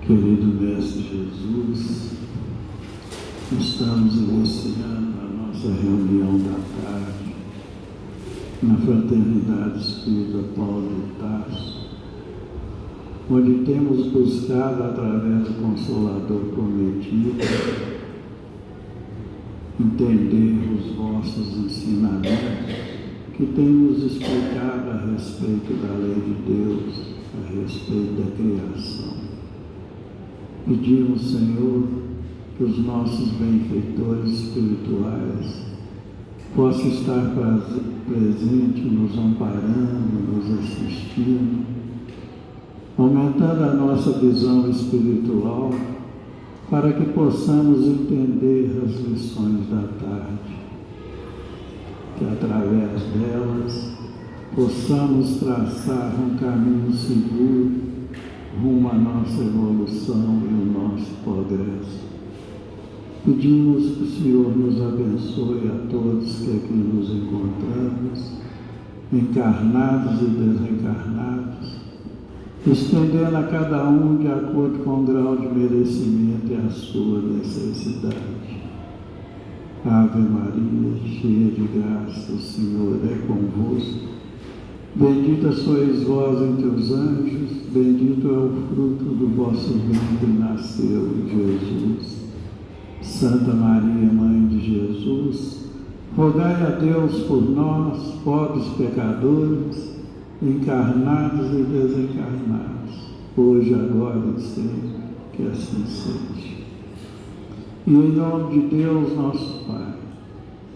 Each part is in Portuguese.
Querido Mestre Jesus, estamos iniciando a nossa reunião da tarde na Fraternidade Espírita Paulo de Tarso, onde temos buscado, através do Consolador prometido, entender os vossos ensinamentos que tem nos explicado a respeito da lei de Deus, a respeito da criação. Pedimos, Senhor, que os nossos benfeitores espirituais possam estar presentes, nos amparando, nos assistindo, aumentando a nossa visão espiritual, para que possamos entender as lições da tarde, que através delas possamos traçar um caminho seguro rumo à nossa evolução e o nosso progresso. Pedimos que o Senhor nos abençoe a todos que aqui nos encontramos, encarnados e desencarnados, estendendo a cada um de acordo com o grau de merecimento e a sua necessidade. Ave Maria, cheia de graça, o Senhor é convosco. Bendita sois vós entre os anjos, bendito é o fruto do vosso ventre, nasceu Jesus. Santa Maria, Mãe de Jesus, rogai a Deus por nós, pobres pecadores, encarnados e desencarnados, hoje, agora e sempre, que assim seja. E em nome de Deus, nosso Pai,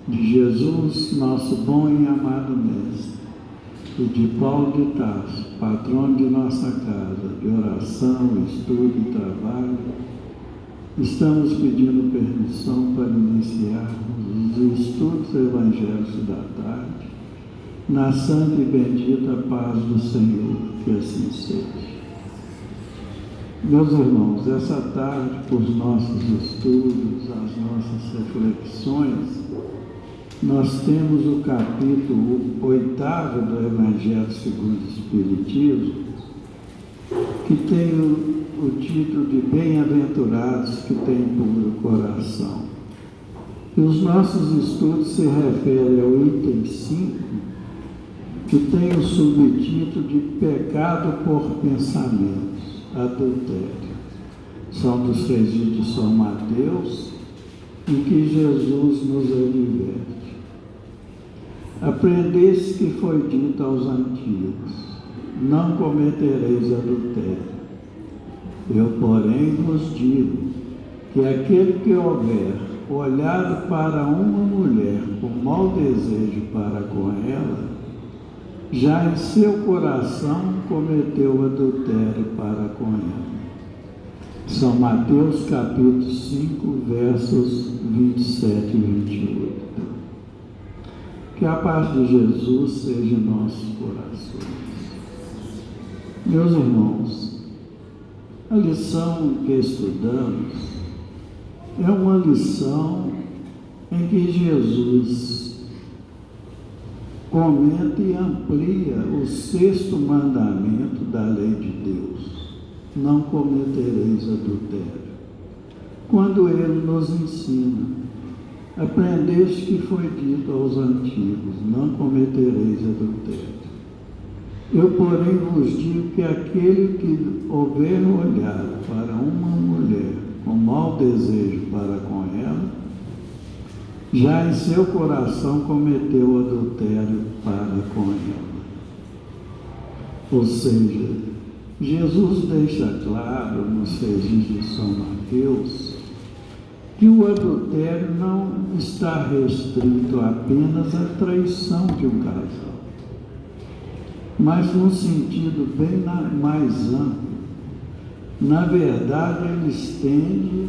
de Jesus, nosso bom e amado Mestre, e de Paulo de Tarso, patrono de nossa casa, de oração, estudo e trabalho, estamos pedindo permissão para iniciarmos os estudos evangélicos da tarde, na santa e bendita paz do Senhor, que assim seja. Meus irmãos, essa tarde, por nossos estudos, as nossas reflexões, nós temos o capítulo 8º do Evangelho segundo o Espiritismo, que tem o título de Bem-aventurados que têm puro coração. E os nossos estudos se referem ao item 5, que tem o subtítulo de Pecado por Pensamentos, adultério. São dos registros de São Mateus, em que Jesus nos adverte. Aprendeste que foi dito aos antigos: não cometereis adultério. Eu, porém, vos digo que aquele que houver olhado para uma mulher com mau desejo para com ela, já em seu coração cometeu adultério para com ela. São Mateus capítulo 5, versos 27 e 28. Que a paz de Jesus seja em nossos corações. Meus irmãos, a lição que estudamos é uma lição em que Jesus comenta e amplia o 6º mandamento da lei de Deus: não cometereis adultério. Quando ele nos ensina: aprendeste que foi dito aos antigos: não cometereis adultério. Eu, porém, vos digo que aquele que houver olhado para uma mulher com mau desejo para com ela, já em seu coração cometeu adultério para com ela. Ou seja, Jesus deixa claro nos registros de São Mateus que o adultério não está restrito apenas à traição de um casal, mas num sentido bem mais amplo. Na verdade, ele estende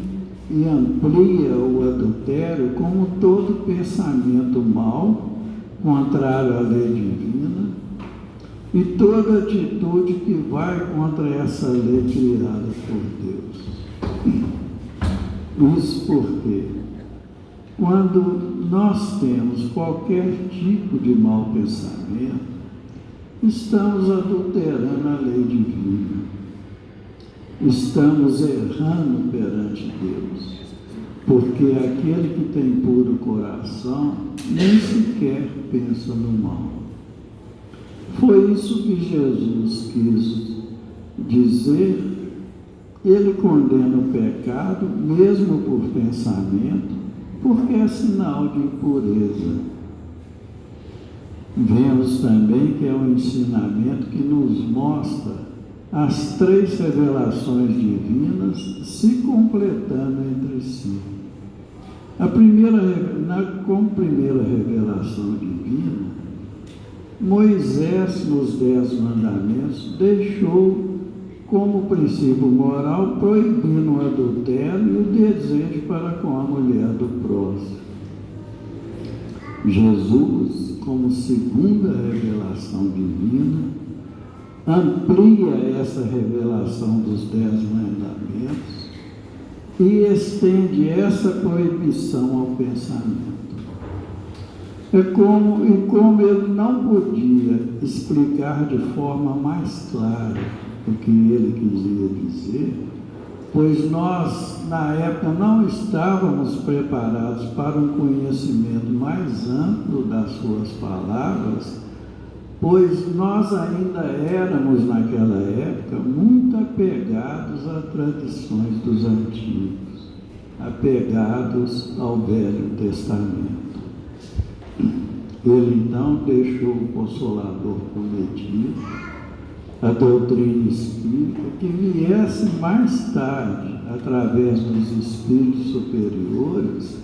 e amplia o adultério como todo pensamento mau, contrário à lei divina, e toda atitude que vai contra essa lei criada por Deus. Isso porque, quando nós temos qualquer tipo de mau pensamento, estamos adulterando a lei divina. estamos errando perante Deus, porque aquele que tem puro coração nem sequer pensa no mal. Foi isso que Jesus quis dizer. Ele condena o pecado, mesmo por pensamento, porque é sinal de impureza. Vemos também que é um ensinamento que nos mostra as três revelações divinas se completando entre si. Como primeira revelação divina, Moisés, nos 10 mandamentos, deixou como princípio moral proibindo o adultério e o desejo para com a mulher do próximo. Jesus, como segunda revelação divina, amplia essa revelação dos 10 mandamentos e estende essa proibição ao pensamento. Como ele não podia explicar de forma mais clara o que ele queria dizer, pois nós, na época, não estávamos preparados para um conhecimento mais amplo das suas palavras, pois nós ainda éramos, naquela época, muito apegados a tradições dos antigos, apegados ao Velho Testamento. Ele então deixou o Consolador prometido, a doutrina espírita, que viesse mais tarde, através dos espíritos superiores,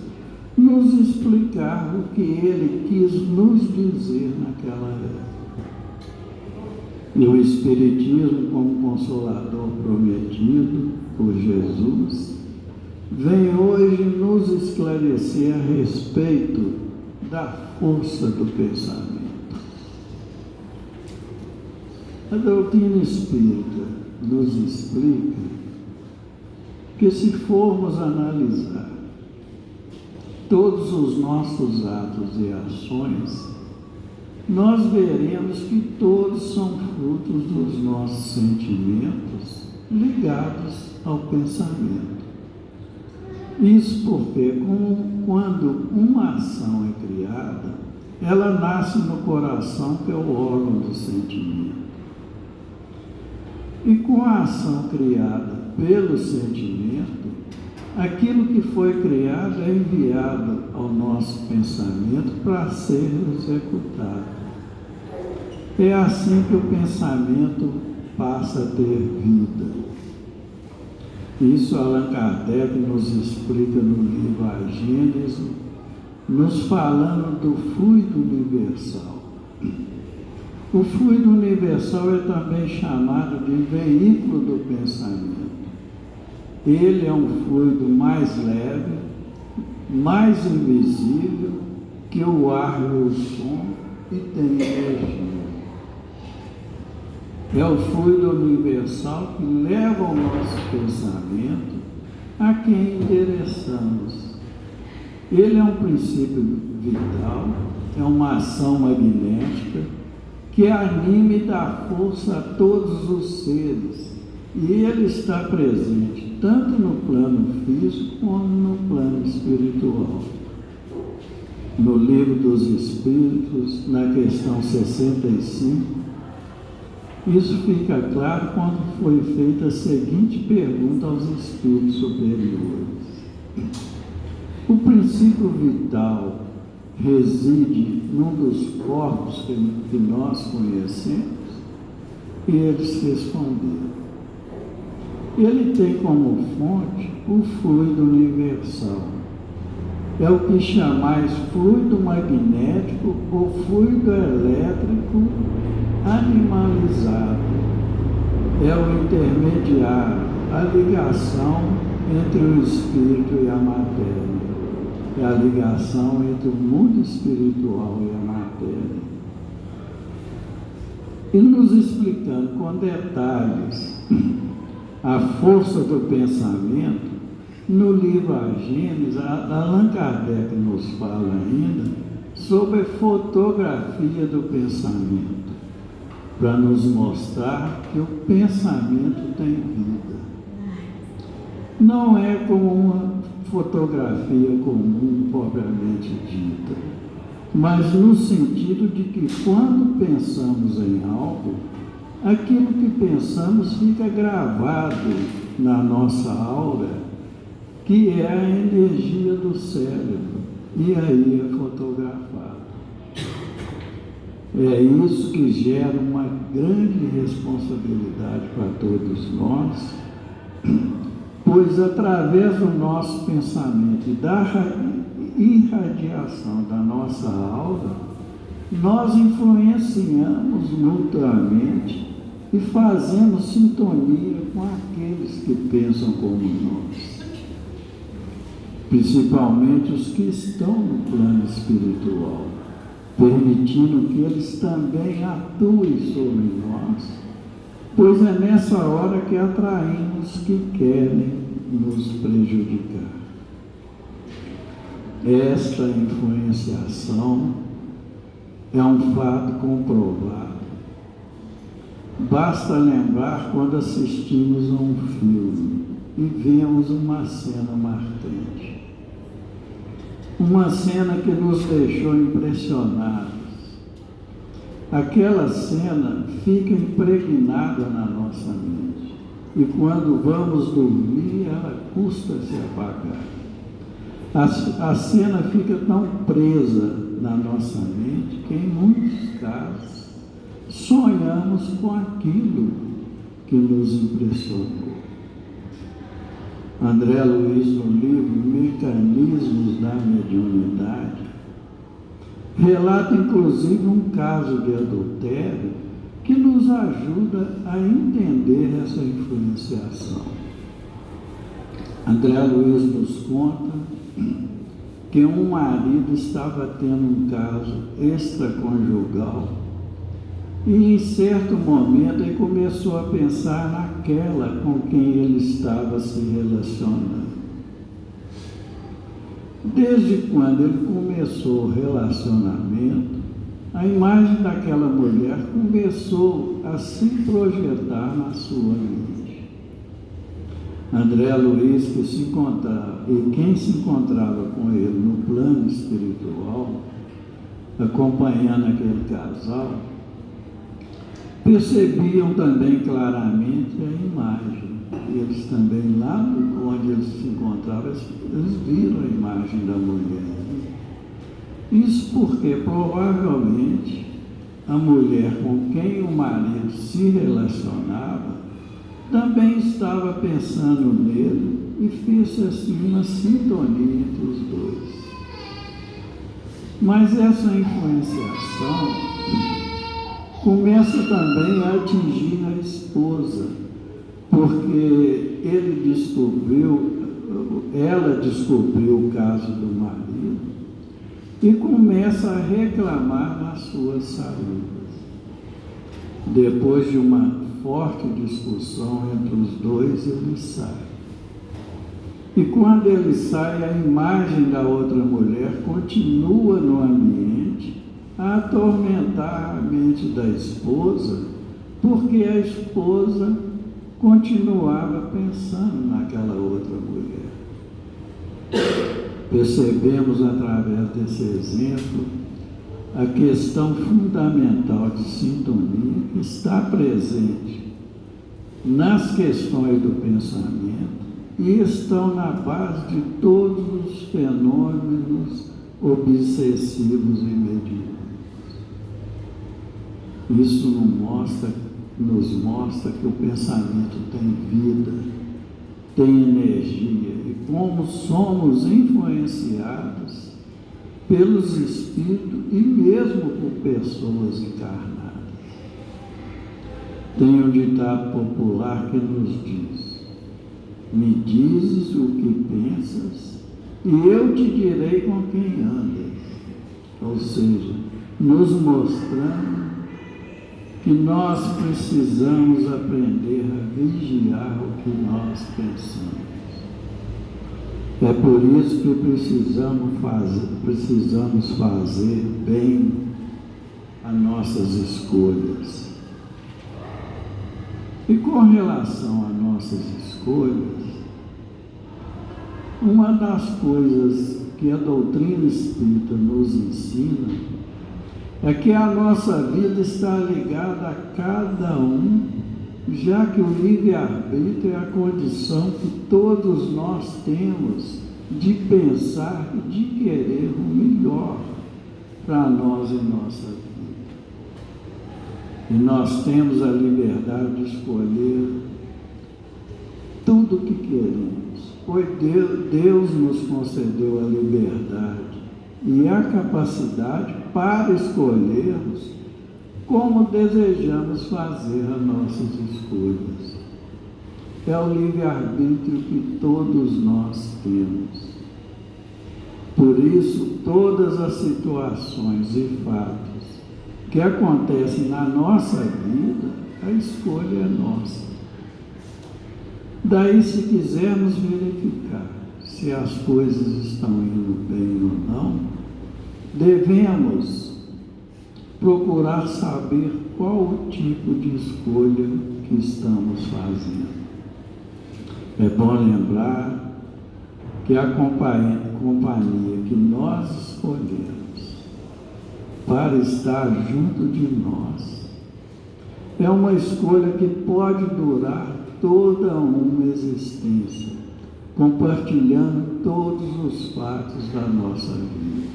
nos explicar o que ele quis nos dizer naquela época. E o Espiritismo, como Consolador prometido por Jesus, vem hoje nos esclarecer a respeito da força do pensamento. A doutrina espírita nos explica que, se formos analisar todos os nossos atos e ações, nós veremos que todos são frutos dos nossos sentimentos ligados ao pensamento. Isso porque, quando uma ação é criada, ela nasce no coração, que é o órgão do sentimento. E com a ação criada pelo sentimento, aquilo que foi criado é enviado ao nosso pensamento para ser executado. É assim que o pensamento passa a ter vida. Isso Allan Kardec nos explica no livro A Gênese, nos falando do fluido universal. O fluido universal é também chamado de veículo do pensamento. Ele é um fluido mais leve, mais invisível que o ar e o som, e tem energia. É o fluido universal que leva o nosso pensamento a quem endereçamos. Ele é um princípio vital, é uma ação magnética que anima e dá força a todos os seres, e ele está presente tanto no plano físico como no plano espiritual. No Livro dos Espíritos, na questão 65, isso fica claro quando foi feita a seguinte pergunta aos espíritos superiores: o princípio vital reside num dos corpos que nós conhecemos? E eles responderam: ele tem como fonte o fluido universal. É o que chamais fluido magnético ou fluido elétrico animalizado. É o intermediário, a ligação entre o espírito e a matéria. É a ligação entre o mundo espiritual e a matéria. E nos explicando com detalhes a força do pensamento, no livro A Gênese, Allan Kardec nos fala ainda sobre a fotografia do pensamento, para nos mostrar que o pensamento tem vida. não é como uma fotografia comum propriamente dita, mas no sentido de que quando pensamos em algo, aquilo que pensamos fica gravado na nossa aura, que é a energia do cérebro, e aí é fotografado. É isso que gera uma grande responsabilidade para todos nós, pois através do nosso pensamento e da irradiação da nossa aura, nós influenciamos mutuamente e fazemos sintonia com aqueles que pensam como nós, principalmente os que estão no plano espiritual, permitindo que eles também atuem sobre nós, pois é nessa hora que atraímos que querem nos prejudicar. Esta influenciação é um fato comprovado. Basta lembrar quando assistimos a um filme e vemos uma cena marcante. Uma cena que nos deixou impressionados. Aquela cena fica impregnada na nossa mente. E quando vamos dormir, ela custa se apagar. A cena fica tão presa na nossa mente que, em muitos casos, sonhamos com aquilo que nos impressionou. André Luiz, no livro Mecanismos da Mediunidade, relata inclusive um caso de adultério que nos ajuda a entender essa influenciação. André Luiz nos conta que um marido estava tendo um caso extraconjugal e em certo momento ele começou a pensar naquela com quem ele estava se relacionando. Desde quando ele começou o relacionamento, a imagem daquela mulher começou a se projetar na sua mente. André Luiz, que se encontrava, e quem se encontrava com ele no plano espiritual, acompanhando aquele casal, percebiam também claramente a imagem. Eles também, lá onde eles se encontravam, eles viram a imagem da mulher. Isso porque, provavelmente, a mulher com quem o marido se relacionava também estava pensando nele e fez assim uma sintonia entre os dois. Mas essa influenciação começa também a atingir a esposa, porque ela descobriu o caso do marido e começa a reclamar nas suas saídas. Depois de uma forte discussão entre os dois, ele sai. E quando ele sai, a imagem da outra mulher continua no ambiente a atormentar a mente da esposa, porque a esposa continuava pensando naquela outra mulher. Percebemos através desse exemplo a questão fundamental de sintonia que está presente nas questões do pensamento e estão na base de todos os fenômenos obsessivos e mediúnicos. Isso nos mostra que o pensamento tem vida, tem energia, e como somos influenciados pelos espíritos e mesmo por pessoas encarnadas. Tem um ditado popular que nos diz: me dizes o que pensas e eu te direi com quem andas. Ou seja, nos mostrando que nós precisamos aprender a vigiar o que nós pensamos. É por isso que precisamos fazer bem as nossas escolhas. E com relação às nossas escolhas, Uma das coisas que a doutrina espírita nos ensina é que a nossa vida está ligada a cada um, já que o livre-arbítrio é a condição que todos nós temos de pensar e de querer o melhor para nós em nossa vida. E nós temos a liberdade de escolher tudo o que queremos, pois Deus nos concedeu a liberdade e a capacidade para escolhermos como desejamos fazer as nossas escolhas. É o livre-arbítrio que todos nós temos. Por isso, todas as situações e fatos que acontecem na nossa vida, a escolha é nossa. Daí, se quisermos verificar se as coisas estão indo bem ou não, devemos procurar saber qual o tipo de escolha que estamos fazendo. É bom lembrar que a companhia que nós escolhemos para estar junto de nós é uma escolha que pode durar toda uma existência, compartilhando todos os fatos da nossa vida.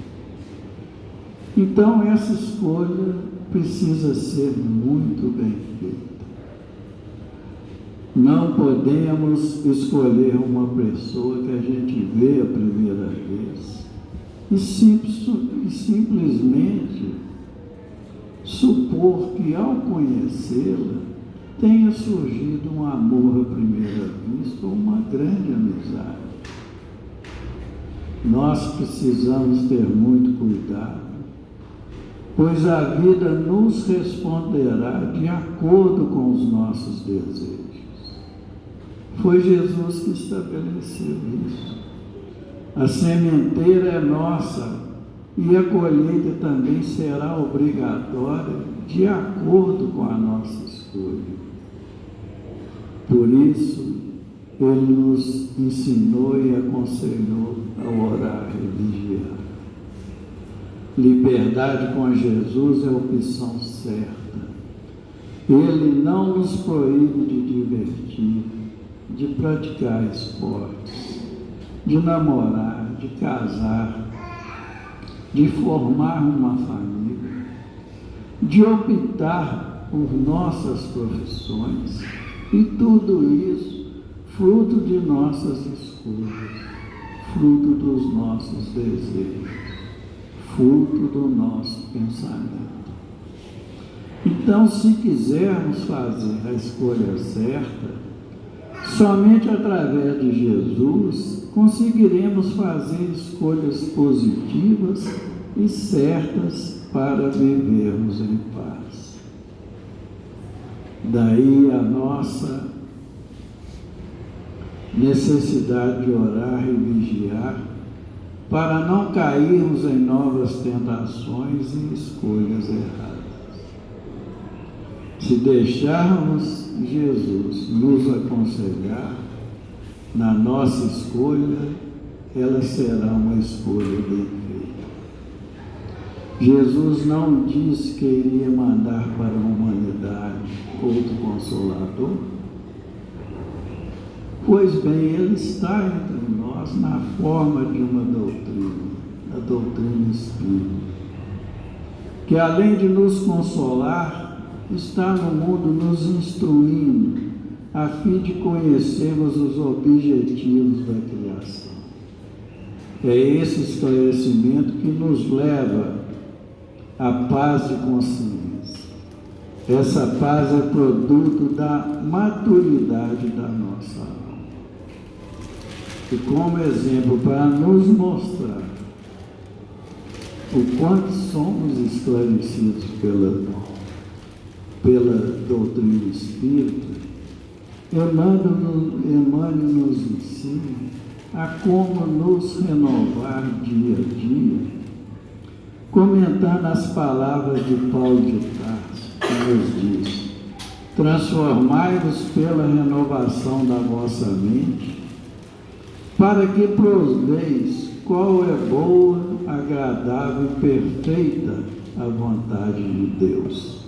Então, essa escolha precisa ser muito bem feita. Não podemos escolher uma pessoa que a gente vê a primeira vez e simplesmente supor que, ao conhecê-la, tenha surgido um amor à primeira vista ou uma grande amizade. Nós precisamos ter muito cuidado, pois a vida nos responderá de acordo com os nossos desejos. Foi Jesus que estabeleceu isso. A sementeira é nossa e a colheita também será obrigatória de acordo com a nossa escolha. Por isso, Ele nos ensinou e aconselhou a orar e vigiar. Liberdade com Jesus é a opção certa. Ele não nos proíbe de divertir, de praticar esportes, de namorar, de casar, de formar uma família, de optar por nossas profissões, e tudo isso fruto de nossas escolhas, fruto dos nossos desejos, fruto do nosso pensamento. Então, se quisermos fazer a escolha certa, somente através de Jesus conseguiremos fazer escolhas positivas e certas para vivermos em paz. Daí a nossa necessidade de orar e vigiar para não cairmos em novas tentações e escolhas erradas. Se deixarmos Jesus nos aconselhar na nossa escolha, ela será uma escolha bem feita. Jesus não disse que iria mandar para a humanidade outro Consolador? Pois bem, Ele está entre nós na forma de uma doutrina, a doutrina espírita, que além de nos consolar, está no mundo nos instruindo, a fim de conhecermos os objetivos da criação. É esse esclarecimento que nos leva à paz de consciência. Essa paz é produto da maturidade da nossa alma. E como exemplo para nos mostrar o quanto somos esclarecidos pela doutrina espírita, Emmanuel nos ensina a como nos renovar dia a dia, comentando as palavras de Paulo de Tarso, que nos diz: transformai-vos pela renovação da vossa mente, para que proveis qual é boa, agradável e perfeita a vontade de Deus.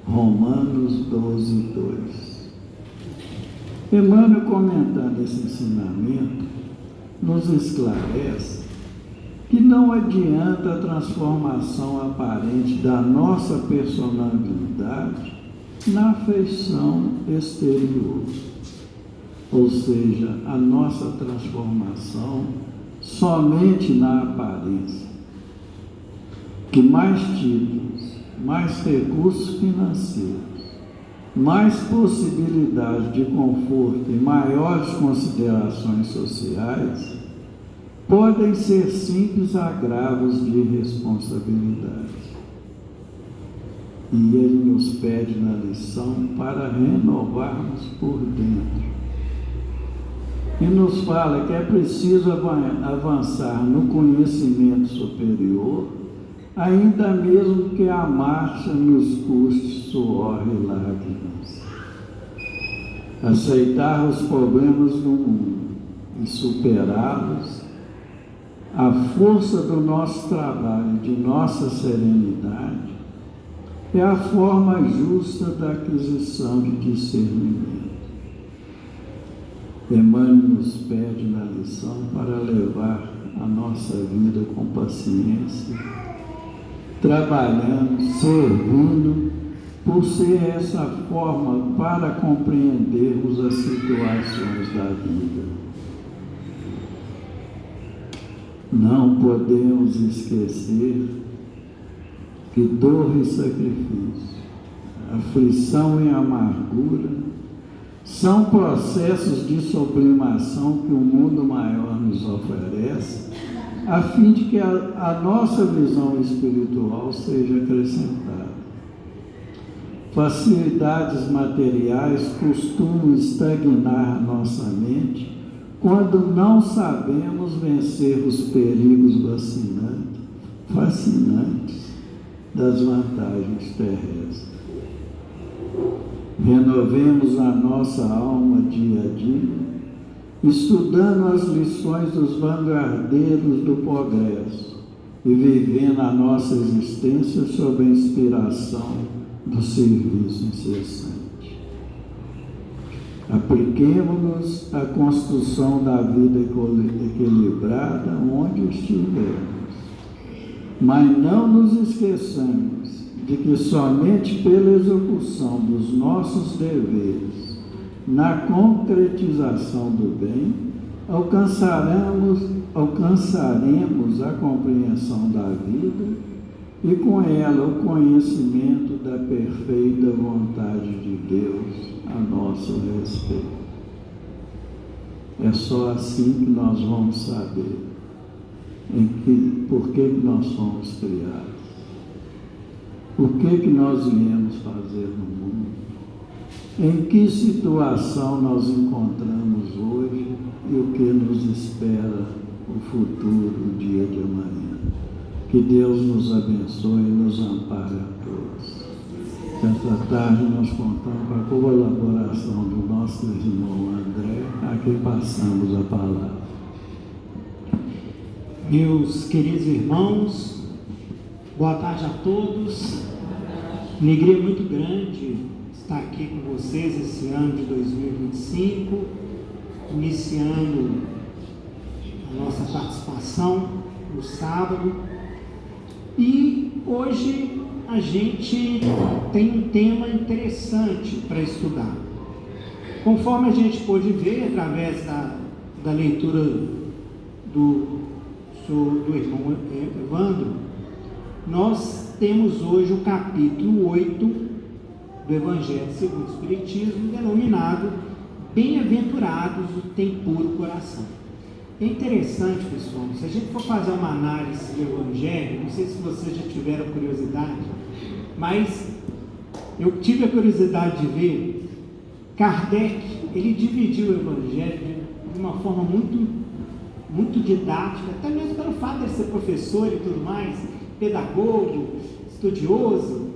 Romanos 12, 2. Emmanuel, comentando esse ensinamento, nos esclarece que não adianta a transformação aparente da nossa personalidade na feição exterior, ou seja, a nossa transformação somente na aparência, que mais títulos, mais recursos financeiros, mais possibilidades de conforto e maiores considerações sociais podem ser simples agravos de responsabilidade. E ele nos pede na lição para renovarmos por dentro. E nos fala que é preciso avançar no conhecimento superior, ainda mesmo que a marcha nos custe suor e lágrimas. Aceitar os problemas do mundo e superá-los, a força do nosso trabalho e de nossa serenidade, é a forma justa da aquisição de discernimento. Emmanuel nos pede na lição para levar a nossa vida com paciência, trabalhando, servindo, por ser essa forma para compreendermos as situações da vida. Não podemos esquecer que dor e sacrifício, aflição e amargura são processos de sublimação que o mundo maior nos oferece, a fim de que a nossa visão espiritual seja acrescentada. Facilidades materiais costumam estagnar nossa mente quando não sabemos vencer os perigos fascinantes das vantagens terrestres. Renovemos a nossa alma dia a dia, estudando as lições dos vanguardeiros do progresso e vivendo a nossa existência sob a inspiração do serviço incessante. Apliquemo-nos à construção da vida equilibrada onde estivermos, mas não nos esqueçamos de que somente pela execução dos nossos deveres, na concretização do bem, alcançaremos a compreensão da vida e com ela o conhecimento da perfeita vontade de Deus a nosso respeito. É só assim que nós vamos saber por que nós fomos criados. O que nós viemos fazer no mundo? Em que situação nós encontramos hoje e o que nos espera o futuro, o dia de amanhã? Que Deus nos abençoe e nos ampare a todos. Esta tarde nós contamos com a colaboração do nosso irmão André, a quem passamos a palavra. Meus queridos irmãos, boa tarde a todos. Alegria muito grande estar aqui com vocês esse ano de 2025, iniciando a nossa participação no sábado. E hoje a gente tem um tema interessante para estudar. Conforme a gente pôde ver através da leitura do irmão Evandro, nós temos hoje o capítulo 8 do Evangelho segundo o Espiritismo, denominado Bem-aventurados os que têm puro coração. É interessante, pessoal, se a gente for fazer uma análise do Evangelho, não sei se vocês já tiveram curiosidade, mas eu tive a curiosidade de ver, Kardec, ele dividiu o Evangelho de uma forma muito didática, até mesmo pelo fato de ser professor e tudo mais, pedagogo, estudioso.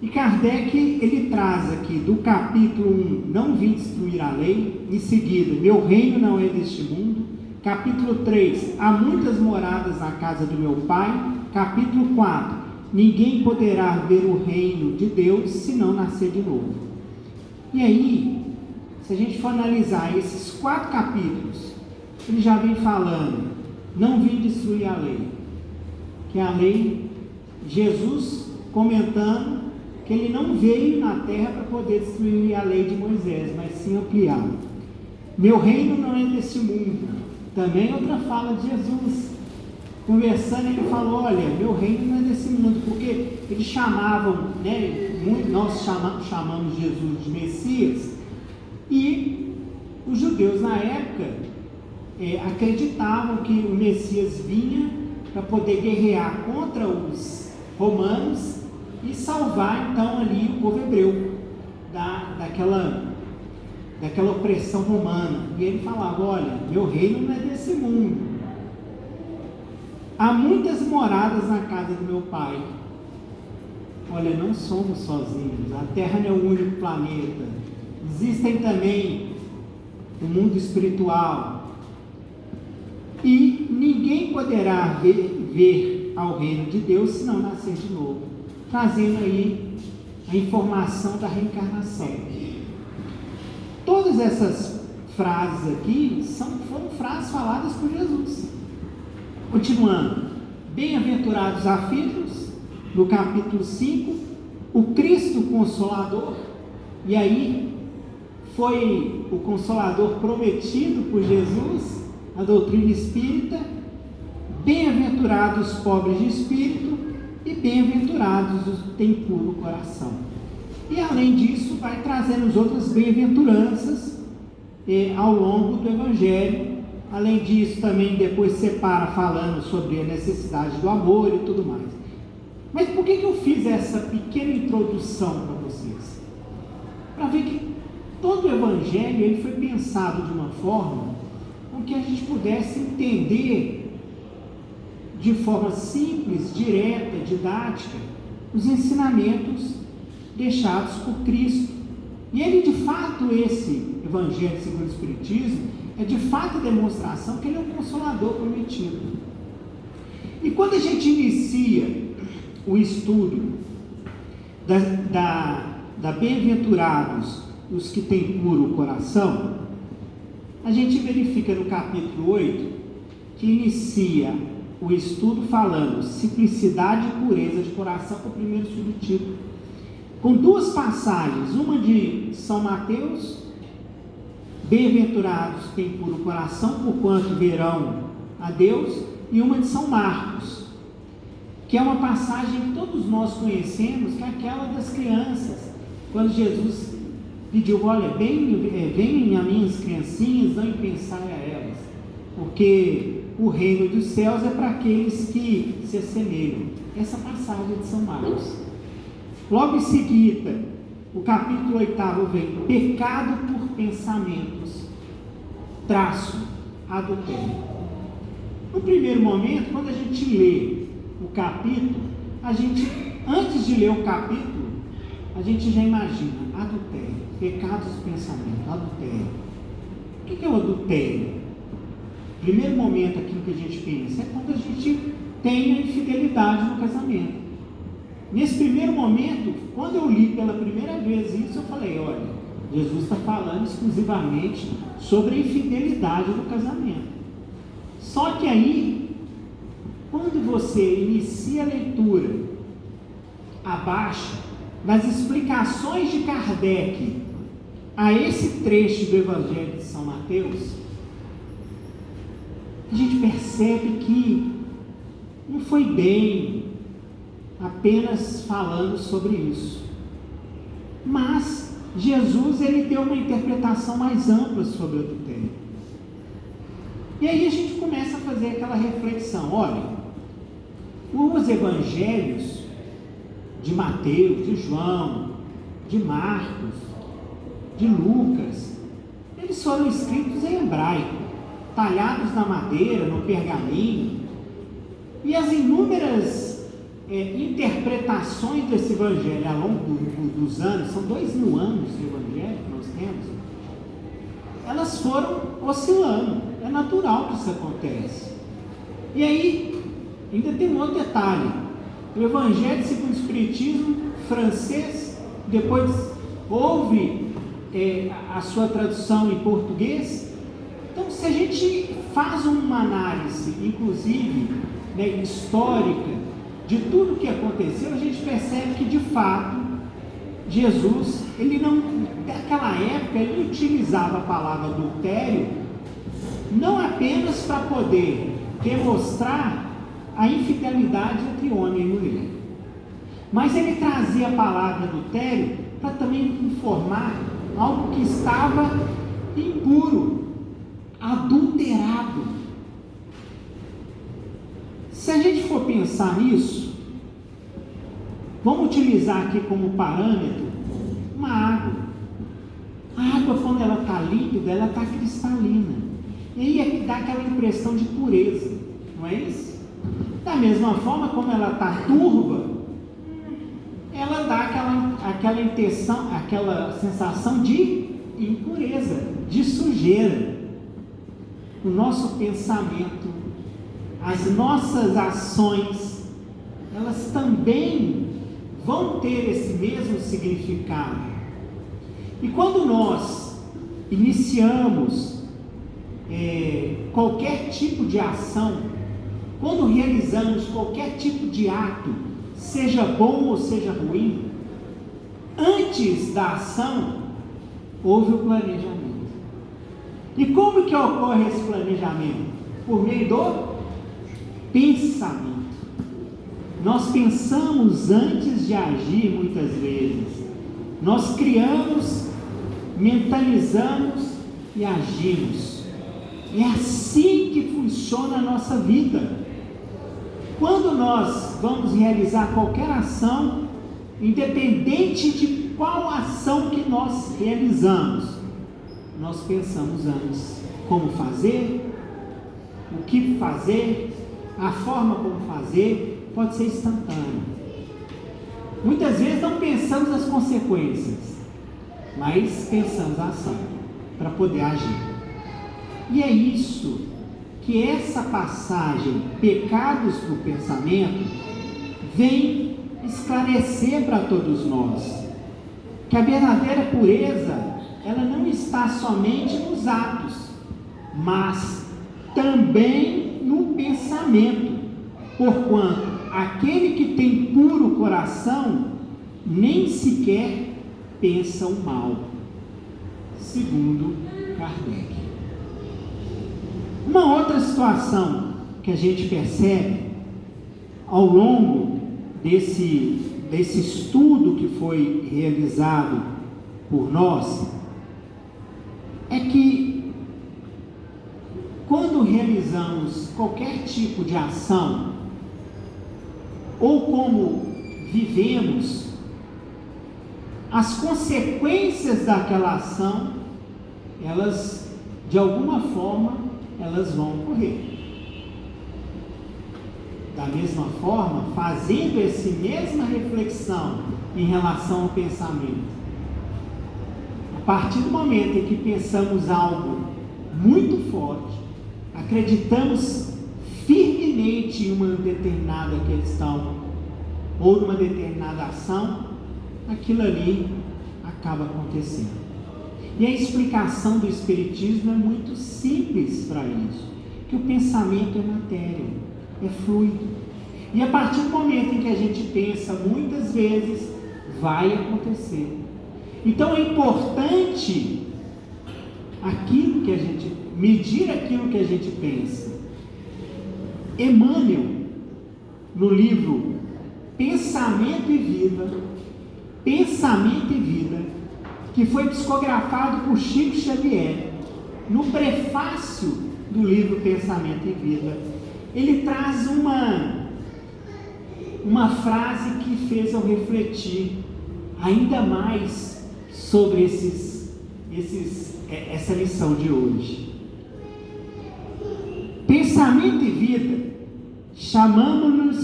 E Kardec, ele traz aqui do capítulo 1, não vim destruir a lei, em seguida, meu reino não é deste mundo, Capítulo 3, há muitas moradas na casa do meu Pai. Capítulo 4, ninguém poderá ver o reino de Deus se não nascer de novo. E aí, se a gente for analisar esses 4 capítulos, ele já vem falando, não vim destruir a lei, que a lei, Jesus comentando que ele não veio na terra para poder destruir a lei de Moisés, mas sim ampliá-la. Meu reino não é desse mundo. Também outra fala de Jesus, conversando, ele falou, olha, meu reino não é desse mundo, porque eles chamavam, né, nós chamamos Jesus de Messias, e os judeus na época acreditavam que o Messias vinha para poder guerrear contra os romanos e salvar então ali o povo hebreu daquela opressão romana. E ele falava, olha, meu reino não é desse mundo. Há muitas moradas na casa do meu Pai. Olha, não somos sozinhos, a Terra não é o único planeta, existem também o mundo espiritual, e ninguém poderá ver ao reino de Deus se não nascer de novo, trazendo aí a informação da reencarnação. Todas essas frases aqui foram frases faladas por Jesus. Continuando, bem-aventurados aflitos, no capítulo 5, o Cristo Consolador, e aí foi o Consolador prometido por Jesus, a doutrina espírita, bem-aventurados os pobres de espírito e bem-aventurados os que têm puro coração. E além disso, vai trazendo as outras bem-aventuranças ao longo do Evangelho. Além disso, também depois separa falando sobre a necessidade do amor e tudo mais. Mas por que eu fiz essa pequena introdução para vocês? Para ver que todo o Evangelho ele foi pensado de uma forma com que a gente pudesse entender de forma simples, direta, didática, os ensinamentos deixados por Cristo. E ele, de fato, esse Evangelho segundo o Espiritismo, é de fato a demonstração que ele é o Consolador prometido. E quando a gente inicia o estudo da bem-aventurados os que têm puro coração, a gente verifica no capítulo 8 que inicia o estudo falando simplicidade e pureza de coração, com o primeiro subtítulo, com 2 passagens, uma de São Mateus, bem-aventurados que têm puro coração, porquanto verão a Deus, e uma de São Marcos, que é uma passagem que todos nós conhecemos, que é aquela das crianças, quando Jesus pediu, olha, venham a minhas criancinhas, não pensai a elas, porque o reino dos céus é para aqueles que se assemelham. Essa passagem de São Marcos. Logo em seguida, o capítulo 8 vem, pecado por pensamentos, adultério. No primeiro momento, quando a gente lê o capítulo, antes de ler o capítulo, a gente já imagina, adultério, pecados de pensamento, adultério. O que é o adultério? Primeiro momento, aquilo que a gente pensa, é quando a gente tem a infidelidade no casamento. Nesse primeiro momento, quando eu li pela primeira vez isso, eu falei, olha, Jesus está falando exclusivamente sobre a infidelidade no casamento. Só que aí, quando você inicia a leitura abaixo das explicações de Kardec a esse trecho do Evangelho de São Mateus, a gente percebe que não foi bem apenas falando sobre isso, mas Jesus ele deu uma interpretação mais ampla sobre o adultério. E aí a gente começa a fazer aquela reflexão, olha, os evangelhos de Mateus, de João, de Marcos, de Lucas, eles foram escritos em hebraico, talhados na madeira, no pergaminho, e as inúmeras interpretações desse evangelho ao longo dos anos, são 2000 anos de evangelho que nós temos, elas foram oscilando, É natural que isso acontece. E aí, ainda tem um outro detalhe. O Evangelho segundo o Espiritismo francês, depois houve a sua tradução em português. Então, se a gente faz uma análise, inclusive, histórica, de tudo que aconteceu, a gente percebe que, de fato, Jesus, naquela época, ele utilizava a palavra adultério não apenas para poder demonstrar a infidelidade entre homem e mulher, mas ele trazia a palavra adultério para também informar algo que estava impuro, adulterado. Se a gente for pensar nisso, vamos utilizar aqui como parâmetro uma água. A água, quando ela está límpida, ela está cristalina. E aí é que dá aquela impressão de pureza, não é isso? Da mesma forma, como ela está turva, ela dá aquela intenção, aquela sensação de impureza, de sujeira. O nosso pensamento, as nossas ações, elas também vão ter esse mesmo significado. E quando nós iniciamos qualquer tipo de ação, quando realizamos qualquer tipo de ato, seja bom ou seja ruim, antes da ação, houve o planejamento. E como que ocorre esse planejamento? Por meio do pensamento. Nós pensamos antes de agir muitas vezes. Nós criamos, mentalizamos e agimos. É assim que funciona a nossa vida. Quando nós vamos realizar qualquer ação, independente de qual ação que nós realizamos, nós pensamos antes como fazer, o que fazer, a forma como fazer, pode ser instantâneo. Muitas vezes não pensamos as consequências, mas pensamos a ação para poder agir. E é isso que essa passagem, Pecados do Pensamento, vem esclarecer para todos nós, que a verdadeira pureza, ela não está somente nos atos, mas também no pensamento, porquanto aquele que tem puro coração nem sequer pensa o mal, segundo Kardec. Uma outra situação que a gente percebe ao longo desse estudo que foi realizado por nós, é que quando realizamos qualquer tipo de ação, ou como vivemos, as consequências daquela ação, elas, de alguma forma, elas vão ocorrer. Da mesma forma, fazendo essa mesma reflexão em relação ao pensamento, a partir do momento em que pensamos algo muito forte, acreditamos firmemente em uma determinada questão ou numa determinada ação, aquilo ali acaba acontecendo. E a explicação do Espiritismo é muito simples para isso, que o pensamento é matéria, é fluido, e a partir do momento em que a gente pensa, muitas vezes vai acontecer. Então é importante medir aquilo que a gente pensa. Emmanuel, no livro Pensamento e Vida, que foi psicografado por Chico Xavier, no prefácio do livro Pensamento e Vida, ele traz uma frase que fez eu refletir ainda mais sobre essa lição de hoje. Pensamento e vida, chamamos-nos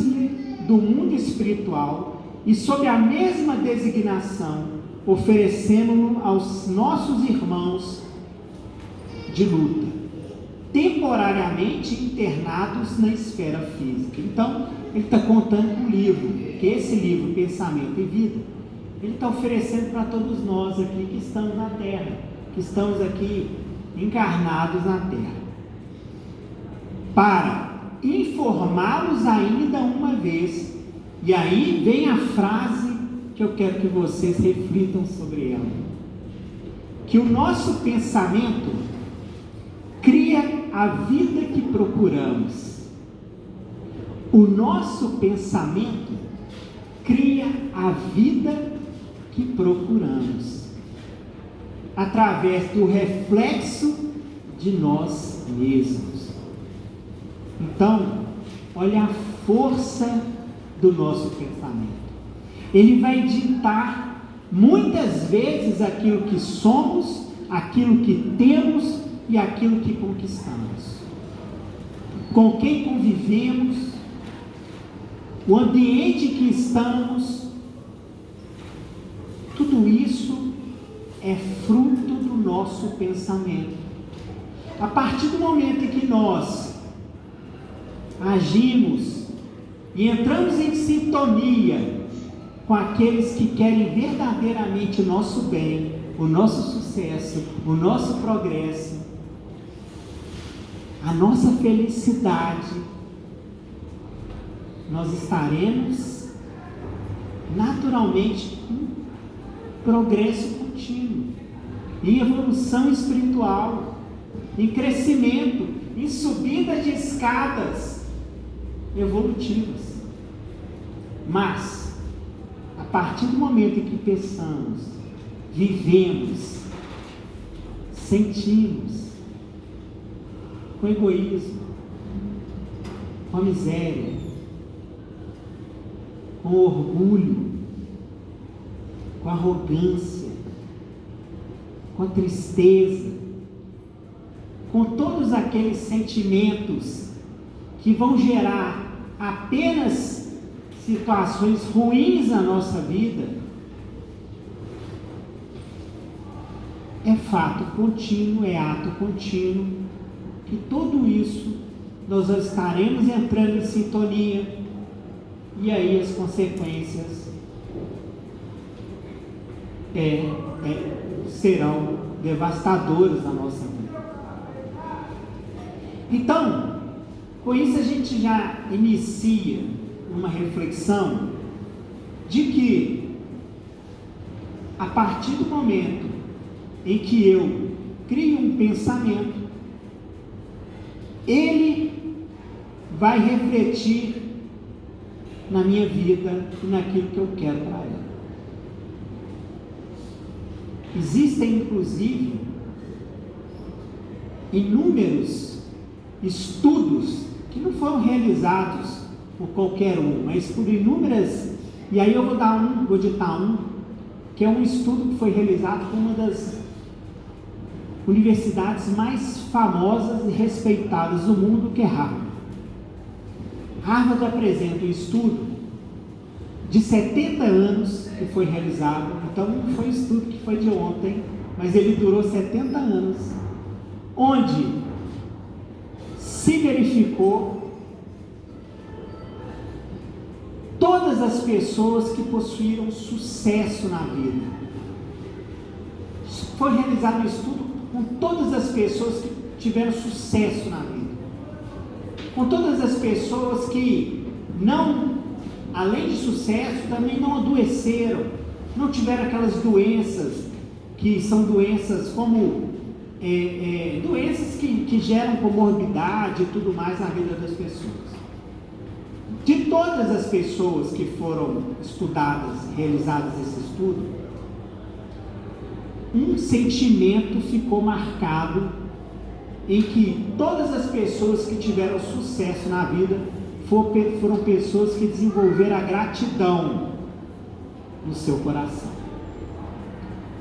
do mundo espiritual e sob a mesma designação oferecemos-no aos nossos irmãos de luta. temporariamente internados na esfera física. Então, ele está contando um livro, que esse livro, Pensamento e Vida, ele está oferecendo para todos nós aqui que estamos na Terra, que estamos aqui encarnados na Terra, para informá-los ainda uma vez. E aí vem a frase que eu quero que vocês reflitam sobre ela, que o nosso pensamento cria a vida que procuramos. O nosso pensamento cria a vida que procuramos, através do reflexo de nós mesmos. Então, olha a força do nosso pensamento. Ele vai ditar muitas vezes aquilo que somos, aquilo que temos e aquilo que conquistamos, com quem convivemos, o ambiente que estamos. Tudo isso é fruto do nosso pensamento. A partir do momento em que nós agimos e entramos em sintonia com aqueles que querem verdadeiramente o nosso bem, o nosso sucesso, o nosso progresso, a nossa felicidade, nós estaremos naturalmente em progresso contínuo, em evolução espiritual, em crescimento, em subida de escadas evolutivas. Mas, a partir do momento em que pensamos, vivemos, sentimos, com egoísmo, com a miséria, com orgulho, com arrogância, com a tristeza, com todos aqueles sentimentos que vão gerar apenas situações ruins na nossa vida, é fato contínuo, é ato contínuo, que tudo isso nós estaremos entrando em sintonia, e aí as consequências serão devastadoras na nossa vida. Então, com isso a gente já inicia uma reflexão de que, a partir do momento em que eu crio um pensamento, ele vai refletir na minha vida e naquilo que eu quero para ela. Existem, inclusive, inúmeros estudos que não foram realizados por qualquer um, mas por inúmeras, e aí eu vou ditar um, que é um estudo que foi realizado por uma das universidades mais famosas e respeitadas do mundo, que é Harvard. Harvard apresenta um estudo de 70 anos que foi realizado, então não foi um estudo que foi de ontem, mas ele durou 70 anos, onde se verificou todas as pessoas que possuíram sucesso na vida. Foi realizado um estudo com todas as pessoas que tiveram sucesso na vida, com todas as pessoas que não, além de sucesso, também não adoeceram, não tiveram aquelas doenças que são doenças como doenças que geram comorbidade e tudo mais na vida das pessoas. De todas as pessoas que foram estudadas, realizadas esse estudo, um sentimento ficou marcado, em que todas as pessoas que tiveram sucesso na vida foram pessoas que desenvolveram a gratidão no seu coração.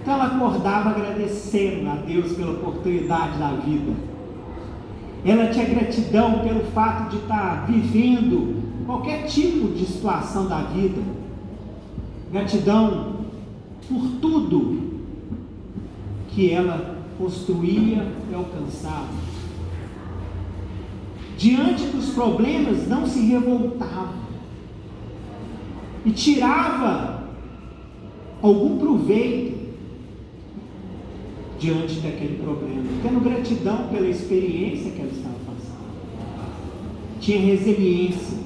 Então ela acordava agradecendo a Deus pela oportunidade da vida. Ela tinha gratidão pelo fato de estar vivendo qualquer tipo de situação da vida. Gratidão por tudo que ela construía e alcançava. diante dos problemas, não se revoltava e tirava algum proveito diante daquele problema, tendo gratidão pela experiência que ela estava passando, tinha resiliência.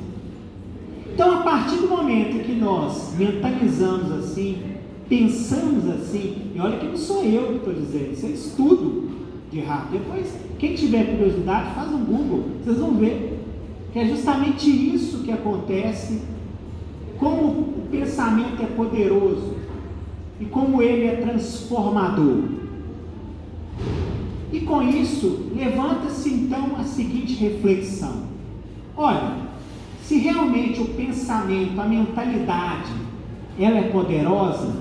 Então, a partir do momento que nós mentalizamos assim, pensamos assim, e olha que não sou eu que estou dizendo, isso é estudo de Harvard. Depois, quem tiver curiosidade, faz um Google, vocês vão ver que é justamente isso que acontece, como o pensamento é poderoso e como ele é transformador. E com isso, levanta-se então a seguinte reflexão: olha, se realmente o pensamento, a mentalidade, ela é poderosa,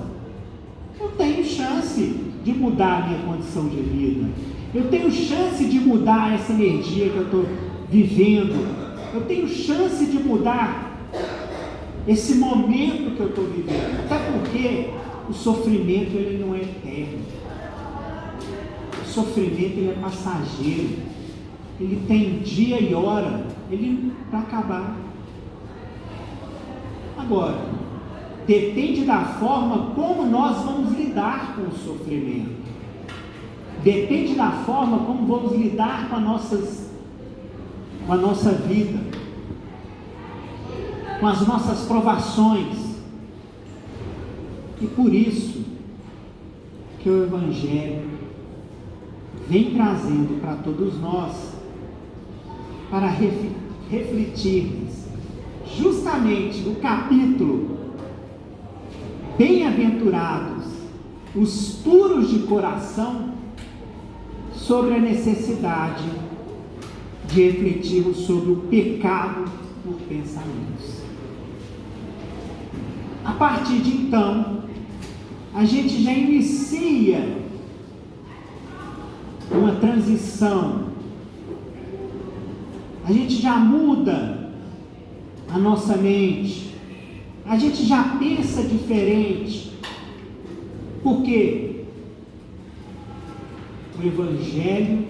eu tenho chance de mudar a minha condição de vida, eu tenho chance de mudar essa energia que eu estou vivendo, eu tenho chance de mudar esse momento que eu estou vivendo, até porque o sofrimento ele não é eterno, o sofrimento ele é passageiro, ele tem dia e hora, ele vai acabar. Agora, depende da forma como nós vamos lidar com o sofrimento, depende da forma como vamos lidar com a nossa vida, com as nossas provações. E por isso que o Evangelho vem trazendo para todos nós, para refletirmos justamente no capítulo Bem-aventurados os puros de coração, sobre a necessidade de refletirmos sobre o pecado nos pensamentos. A partir de então, a gente já inicia uma transição, a gente já muda a nossa mente, a gente já pensa diferente, porque o Evangelho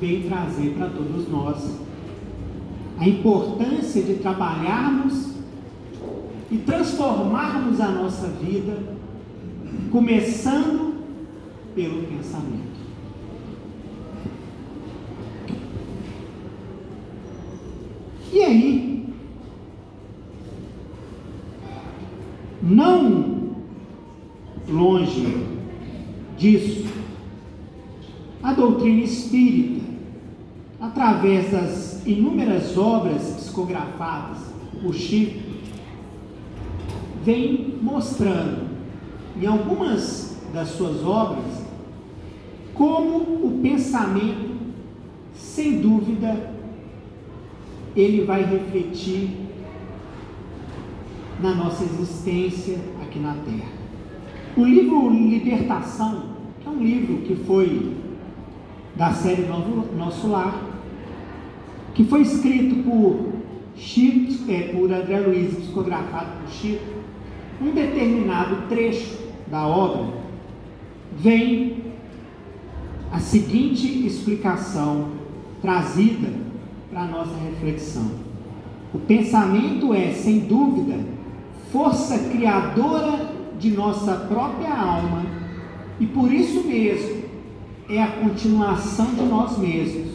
vem trazer para todos nós a importância de trabalharmos e transformarmos a nossa vida, começando pelo pensamento. E aí, não longe disso, a doutrina espírita, através das inúmeras obras psicografadas por Chico, vem mostrando, em algumas das suas obras, como o pensamento, sem dúvida, ele vai refletir na nossa existência aqui na Terra. O livro Libertação, que é um livro que foi da série Nosso Lar, que foi escrito por Chico, por André Luiz, psicografado por Chico, um determinado trecho da obra, vem a seguinte explicação trazida para a nossa reflexão: o pensamento é, sem dúvida, força criadora de nossa própria alma, e por isso mesmo é a continuação de nós mesmos.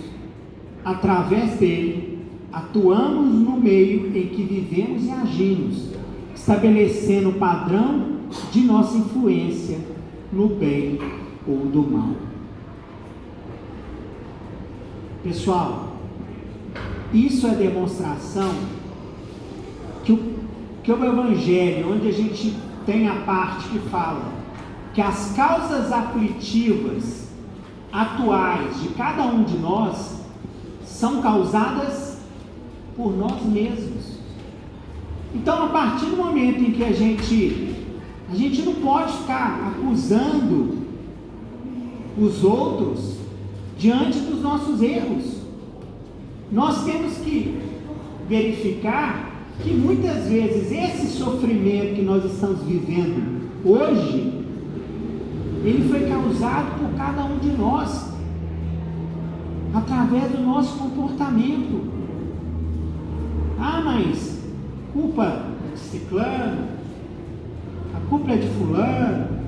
Através dele, atuamos no meio em que vivemos e agimos, estabelecendo o padrão de nossa influência no bem ou do mal. Pessoal, isso é demonstração que o Evangelho, onde a gente tem a parte que fala que as causas aflitivas atuais de cada um de nós são causadas por nós mesmos. Então, a partir do momento em que a gente não pode ficar acusando os outros diante dos nossos erros. Nós temos que verificar que muitas vezes esse sofrimento que nós estamos vivendo hoje, ele foi causado por cada um de nós. através do nosso comportamento. Ah, mas culpa é de ciclano, a culpa é de fulano,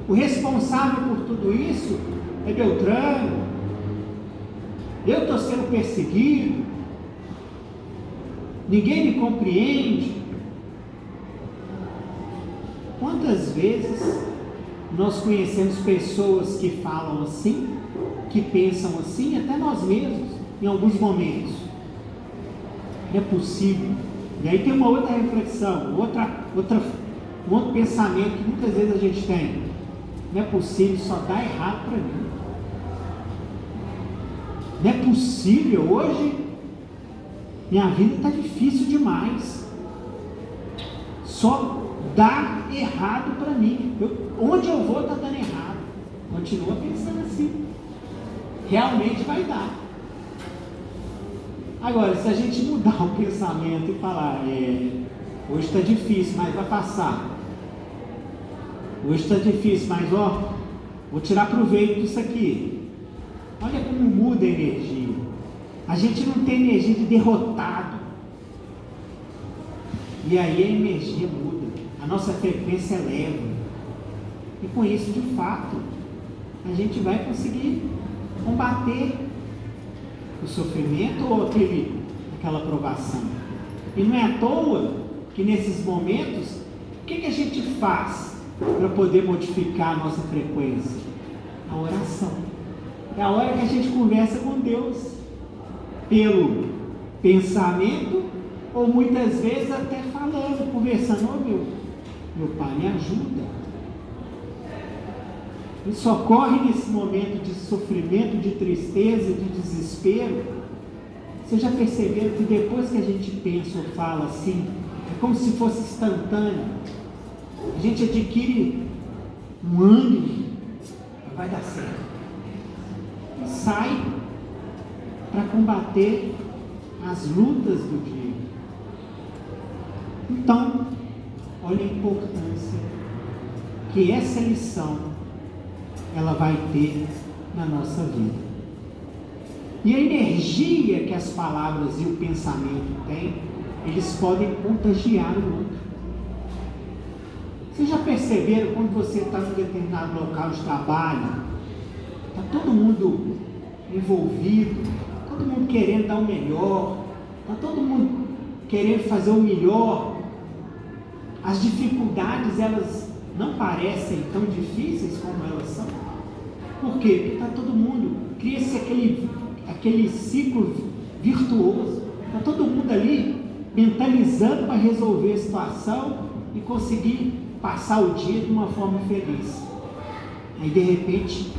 o responsável por tudo isso é Beltrano, eu estou sendo perseguido, ninguém me compreende. Quantas vezes nós conhecemos pessoas que falam assim, que pensam assim, até nós mesmos, em alguns momentos. Não é possível. E aí tem uma outra reflexão, um outro pensamento que muitas vezes a gente tem. Não é possível, só dá errado para mim. Não é possível, hoje minha vida está difícil demais. Só dá errado para mim. Onde eu vou está dando errado. Continua pensando assim. Realmente vai dar. Agora, se a gente mudar o pensamento e falar, hoje está difícil, mas vai passar. Hoje está difícil, mas vou tirar proveito disso aqui. Olha como muda a energia. A gente não tem energia de derrotado. E aí a energia muda. A nossa frequência eleva. E com isso, de fato, a gente vai conseguir combater o sofrimento ou aquela provação. E não é à toa que nesses momentos, o que a gente faz para poder modificar a nossa frequência? A oração. É a hora que a gente conversa com Deus, pelo pensamento, ou muitas vezes até falando, conversando, meu Pai, me ajuda. E socorre nesse momento de sofrimento, de tristeza, de desespero. Vocês já perceberam que depois que a gente pensa ou fala assim, é como se fosse instantâneo. A gente adquire um ânimo, vai dar certo. E sai para combater as lutas do dia. Então, olha a importância que essa lição ela vai ter na nossa vida. E a energia que as palavras e o pensamento têm, eles podem contagiar o outro. Vocês já perceberam quando você está em um determinado local de trabalho, está todo mundo envolvido, todo mundo querendo dar o melhor, está todo mundo querendo fazer o melhor, as dificuldades elas não parecem tão difíceis como elas são. Por quê? Porque está todo mundo, cria-se aquele ciclo virtuoso, está todo mundo ali mentalizando para resolver a situação e conseguir passar o dia de uma forma feliz. Aí de repente,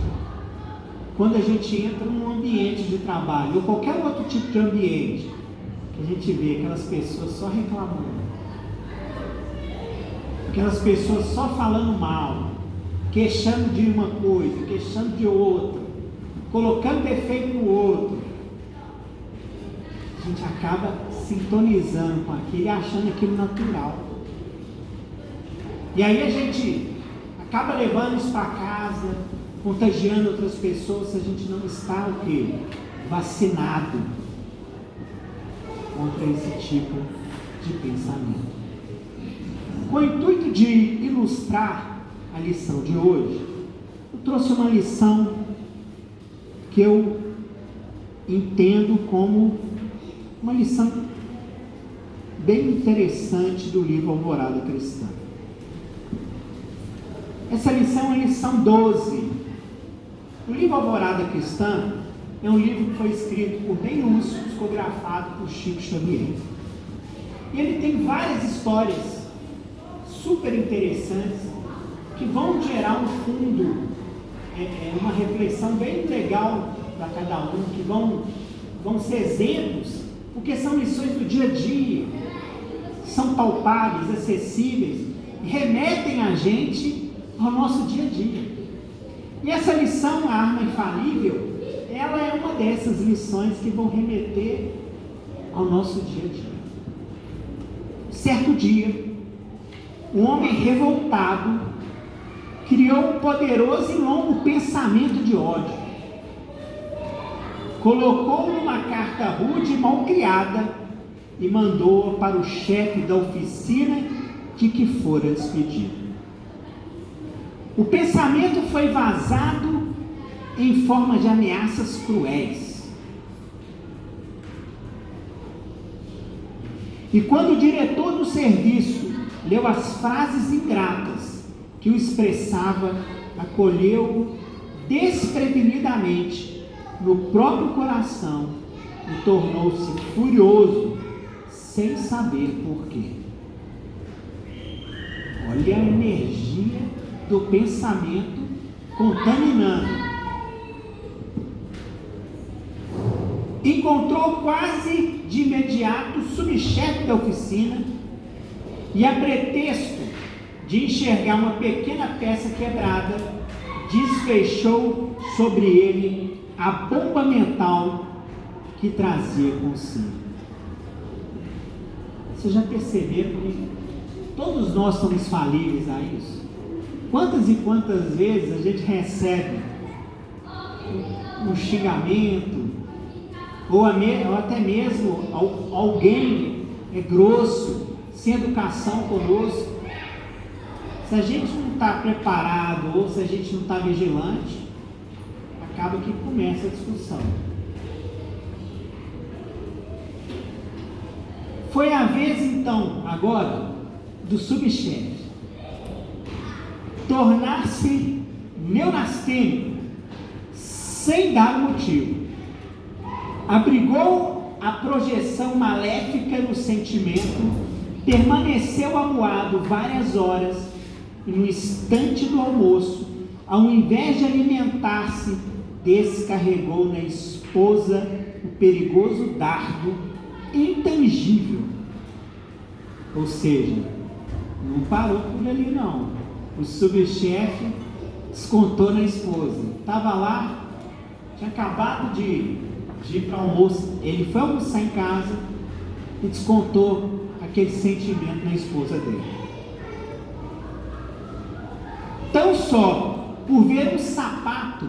quando a gente entra num ambiente de trabalho, ou qualquer outro tipo de ambiente, que a gente vê aquelas pessoas só reclamando, aquelas pessoas só falando mal, queixando de uma coisa, queixando de outra, colocando defeito no outro, a gente acaba sintonizando com aquilo e achando aquilo natural. E aí a gente acaba levando isso para casa, contagiando outras pessoas, se a gente não está o quê? Vacinado contra esse tipo de pensamento. Com o intuito de ilustrar a lição de hoje, eu trouxe uma lição que eu entendo como uma lição bem interessante do livro Alvorada Cristã. Essa lição é a lição 12. O livro Alvorada Cristã é um livro que foi escrito por Ney Lúcio, psicografado por Chico Xavier. E ele tem várias histórias super interessantes que vão gerar um fundo, uma reflexão bem legal para cada um, que vão ser exemplos, porque são lições do dia a dia, são palpáveis, acessíveis, e remetem a gente ao nosso dia a dia. E essa lição, a arma infalível, ela é uma dessas lições que vão remeter ao nosso dia a dia. Certo dia, um homem revoltado criou um poderoso e longo pensamento de ódio. colocou numa carta rude e mal criada e mandou-a para o chefe da oficina de que fora despedido. O pensamento foi vazado em forma de ameaças cruéis. E quando o diretor do serviço leu as frases ingratas que o expressava, acolheu desprevenidamente no próprio coração e tornou-se furioso, sem saber porquê. Olha a energia do pensamento contaminando. Encontrou quase de imediato o subchefe da oficina e, a pretexto de enxergar uma pequena peça quebrada, desfechou sobre ele a bomba mental que trazia consigo. Vocês já perceberam que todos nós somos falíveis a isso? Quantas e quantas vezes a gente recebe um xingamento, ou até mesmo alguém é grosso, sem educação conosco. Se a gente não está preparado, ou se a gente não está vigilante, acaba que começa a discussão. Foi a vez então, agora, do subchefe tornar-se neurastênico, sem dar motivo. Abrigou a projeção maléfica no sentimento, permaneceu amuado várias horas e no instante do almoço, ao invés de alimentar-se, descarregou na esposa o perigoso dardo intangível. Ou seja, não parou por ali não. O subchefe descontou na esposa. Estava lá, tinha acabado de ir para o almoço. Ele foi almoçar em casa e descontou aquele sentimento na esposa dele. Tão só por ver um sapato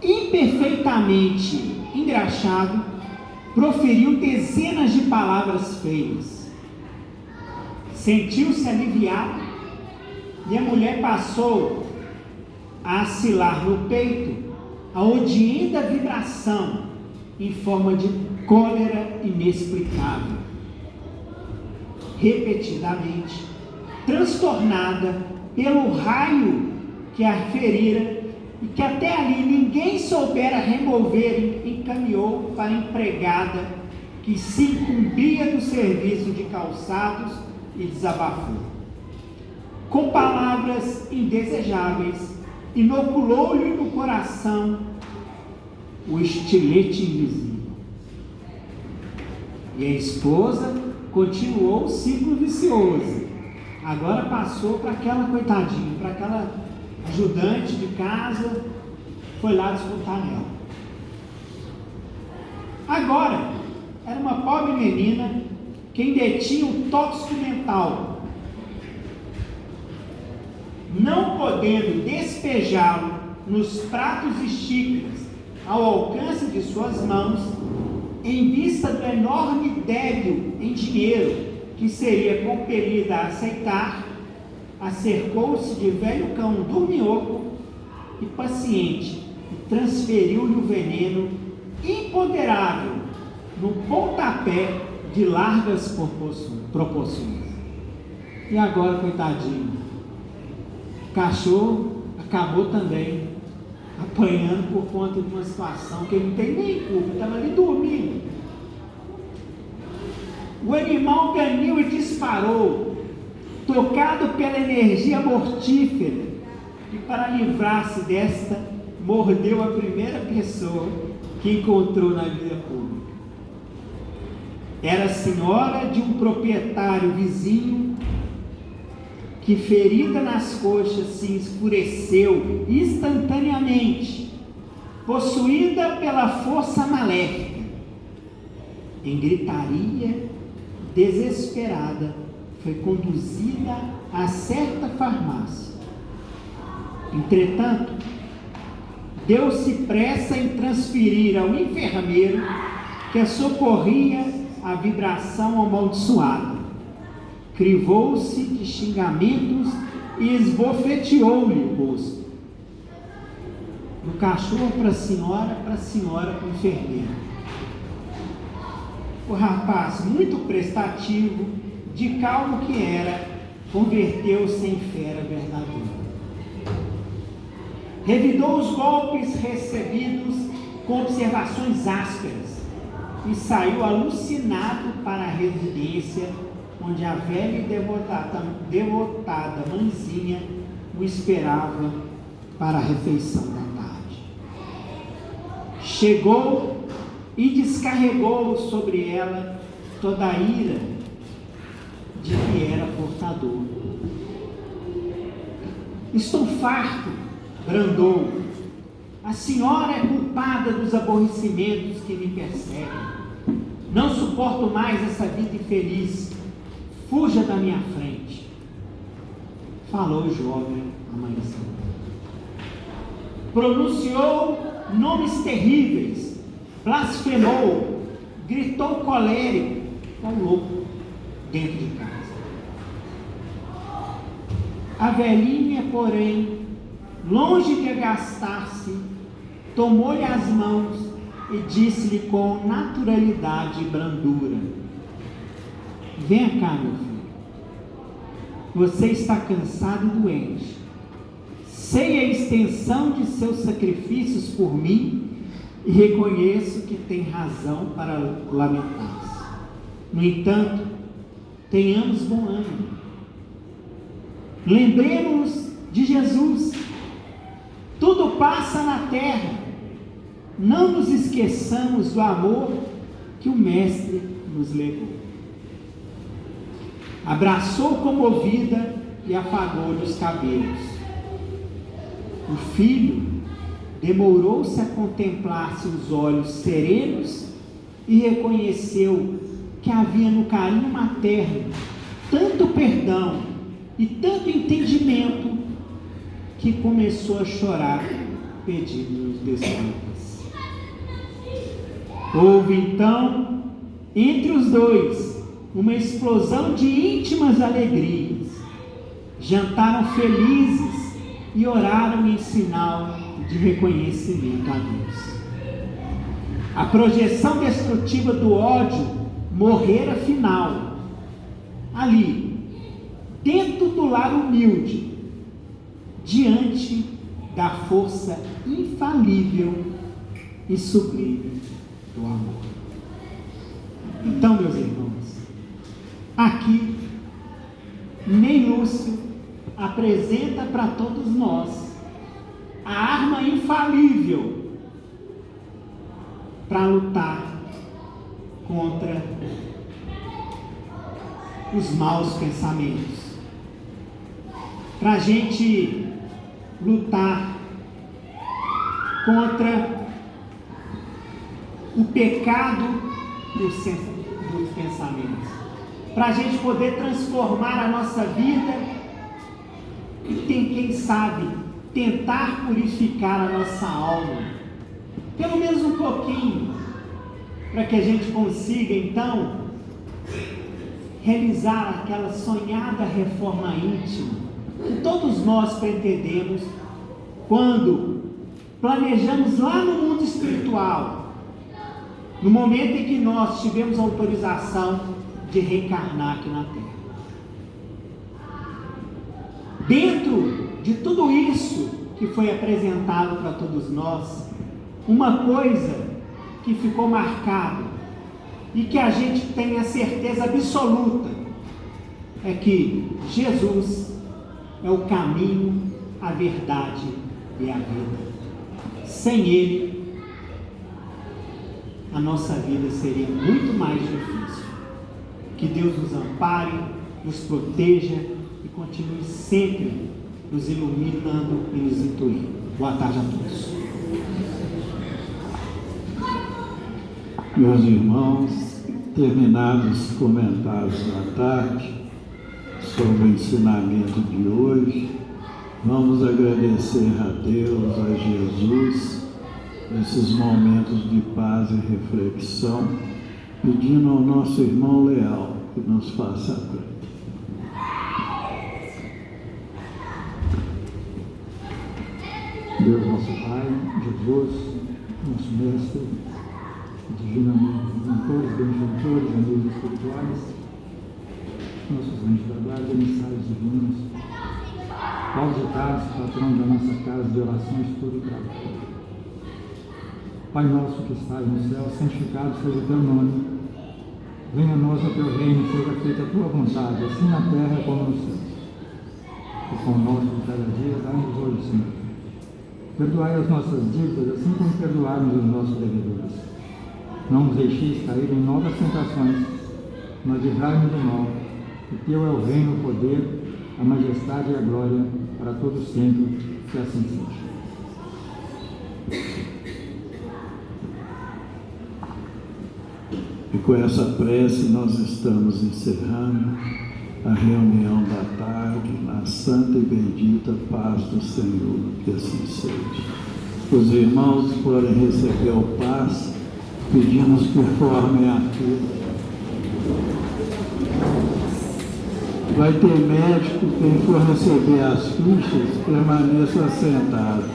imperfeitamente engraxado, proferiu dezenas de palavras feias. Sentiu-se aliviado e a mulher passou a acilar no peito a odienta vibração em forma de cólera inexplicável. Repetidamente, transtornada pelo raio que a ferira e que até ali ninguém soubera remover, encaminhou para a empregada que se incumbia do serviço de calçados e desabafou. Com palavras indesejáveis, inoculou-lhe no coração o estilete invisível. E a esposa continuou o ciclo vicioso. Agora passou para aquela coitadinha, para aquela ajudante de casa, foi lá descontar nela. Agora, era uma pobre menina que detinha um tóxico mental, não podendo despejá-lo nos pratos e xícaras ao alcance de suas mãos, em vista do enorme débito em dinheiro que seria compelida a aceitar, acercou-se de velho cão dorminhoco e paciente e transferiu-lhe o veneno imponderável no pontapé de largas proporções. E agora, coitadinho, o cachorro acabou também apanhando por conta de uma situação que ele não tem nem culpa, estava ali dormindo. O animal ganiu e disparou, tocado pela energia mortífera, e para livrar-se desta, mordeu a primeira pessoa que encontrou na vida pública. Era a senhora de um proprietário vizinho que, ferida nas coxas, se escureceu instantaneamente, possuída pela força maléfica. Em gritaria desesperada, foi conduzida a certa farmácia. Entretanto, deu-se pressa em transferir ao enfermeiro que socorria a vibração amaldiçoada. Crivou-se de xingamentos e esbofeteou-lhe o rosto. Do cachorro para a senhora para o enfermeiro. O rapaz, muito prestativo, de calmo que era, converteu-se em fera verdadeira. Revidou os golpes recebidos com observações ásperas e saiu alucinado para a residência onde a velha e devotada mãezinha o esperava para a refeição da tarde. Chegou e descarregou sobre ela toda a ira de que era portador. Estou farto, brandou. A senhora é culpada dos aborrecimentos que me perseguem. Não suporto mais essa vida infeliz. Fuja da minha frente. Falou o jovem amanhecendo. Pronunciou nomes terríveis, blasfemou, gritou colérico, com louco, dentro de casa. A velhinha, porém, longe de agastar-se, tomou-lhe as mãos e disse-lhe com naturalidade e brandura: venha cá, meu filho. Você está cansado e doente. Sei a extensão de seus sacrifícios por mim e reconheço que tem razão para lamentar-se. No entanto, tenhamos bom ânimo. Lembremos de Jesus. Tudo passa na terra. Não nos esqueçamos do amor que o Mestre nos legou. Abraçou comovida e afagou-lhe os cabelos. O filho demorou-se a contemplar seus olhos serenos e reconheceu que havia no carinho materno tanto perdão e tanto entendimento que começou a chorar, pedindo-nos desculpas. Houve então, entre os dois, uma explosão de íntimas alegrias. Jantaram felizes e oraram em sinal de reconhecimento a Deus. A projeção destrutiva do ódio morrera final, ali, dentro do lar humilde, diante da força infalível e sublime do amor. Então, meus irmãos, aqui, Ney Lúcio apresenta para todos nós a arma infalível para lutar contra os maus pensamentos, para a gente lutar contra o pecado dos pensamentos, para a gente poder transformar a nossa vida e quem sabe tentar purificar a nossa alma, pelo menos um pouquinho, para que a gente consiga então realizar aquela sonhada reforma íntima que todos nós pretendemos quando planejamos lá no mundo espiritual, no momento em que nós tivemos autorização de reencarnar aqui na Terra. Dentro de tudo isso que foi apresentado para todos nós, uma coisa que ficou marcada e que a gente tem a certeza absoluta é que Jesus é o caminho, a verdade e a vida. Sem Ele, a nossa vida seria muito mais difícil. Que Deus nos ampare, nos proteja e continue sempre nos iluminando e nos intuindo. Boa tarde a todos. Meus irmãos, terminados os comentários da tarde sobre o ensinamento de hoje, Vamos agradecer a Deus, a Jesus, esses momentos de paz e reflexão, pedindo ao nosso irmão Leal que nos faça a prece. Deus, nosso Pai, Jesus, nosso Mestre, divinamente benfeitores, amigos espirituais, nossos anjos da guarda, emissários divinos, Paulo de Tarso, patrão da nossa casa de oração, estudo e trabalho. Pai nosso que estás no céu, santificado seja o teu nome. Venha a nós o teu reino, seja feita a tua vontade, assim na terra como no céu. O pão nosso de cada dia, dá-nos hoje, Senhor. Perdoai as nossas dívidas, assim como perdoarmos os nossos devedores. Não nos deixeis cair em novas tentações, mas livrai-nos do mal. Que teu é o reino, o poder, a majestade e a glória, para todos sempre, que assim seja. E com essa prece nós estamos encerrando a reunião da tarde, na santa e bendita paz do Senhor, que assim seja. Os irmãos forem receber o passe, pedimos que formem a fila. Vai ter médico, quem for receber as fichas, permaneça sentado.